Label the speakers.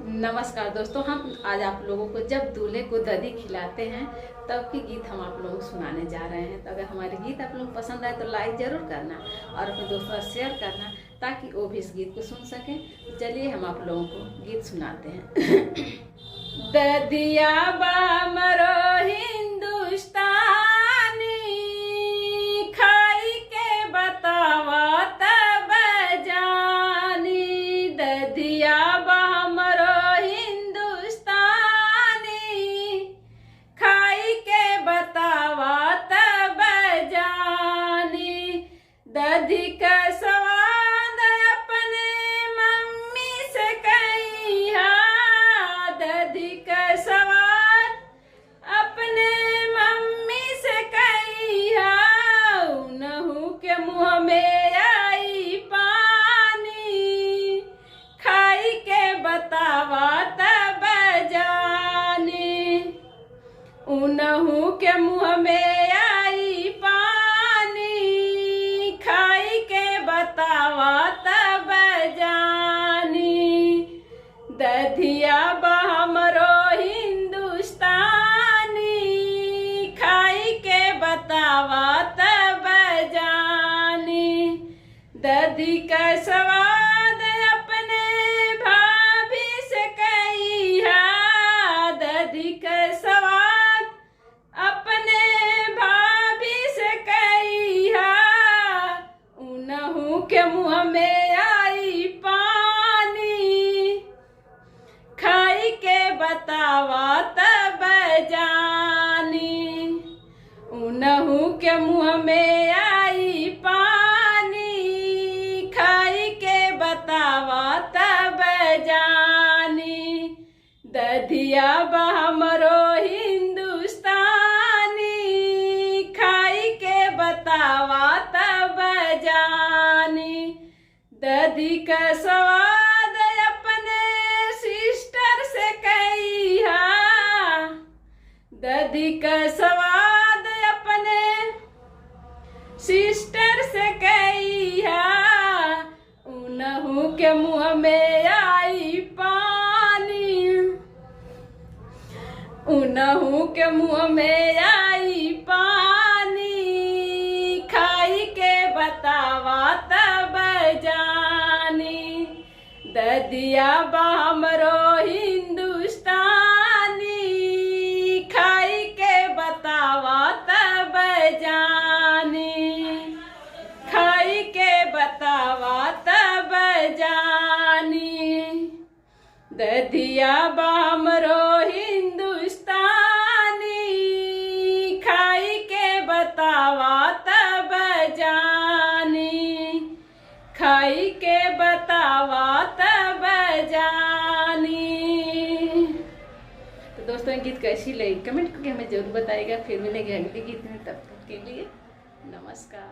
Speaker 1: नमस्कार दोस्तों, हम आज आप लोगों को जब दूल्हे को दही खिलाते हैं तब की गीत हम आप लोगों को सुनाने जा रहे हैं। तो अगर हमारे गीत आप लोगों को पसंद आए तो लाइक ज़रूर करना और अपने दोस्तों से शेयर करना ताकि वो भी इस गीत को सुन सकें। तो चलिए हम आप लोगों को गीत सुनाते हैं। ददिया बामरो हिंदुस्तानी खाई के बतावा तब जानी। ददिया बामरो हिंदुस्तानी खाई के बतावा तब जानी। दधी का स्वाद अपने मम्मी से कहिया। दधी का स्वाद अपने मम्मी से कहिया। उनहु के मुँह में आई पानी खाई के बतावा तब जानी। उनहु के मुँह में आई पानी खाई के बतावा तब जानी। दधिया हमरो हिंदुस्तानी खाई के बतावा तब जानी। दधी का स्वाद अपने भाभी से कहिया। दधी का स्वाद अपने भाभी से कहिया। उनहु के मुँह में आई पानी खाई के बतावा तब जानी। उनहु के मुँह में आई पानी खाई के बतावा तब जानी। दधिया हमरो हिंदुस्तानी खाई के बतावा तब जानी। दधी का स्वाद अपने सिस्टर से कहिया। दधी का स्वाद अपने सिस्टर से कहिया। उनहु के मुँह में आई पानी। उनहु के मुँह में आई पानी खाई के बतावा तब जानी। ददिया हमरो हिंदुस्तानी खाई के बतावा तब जानी। खाई के बतावा तब जानी। ददिया हमरो हिंदुस्तानी खाई के बतावा तब जानी। खाई के बतावा तब जानी। तो दोस्तों, गीत कैसी लगी कमेंट करके हमें जरूर बताइएगा। फिर मिलेंगे अगले गीत में, तब तक के लिए नमस्कार।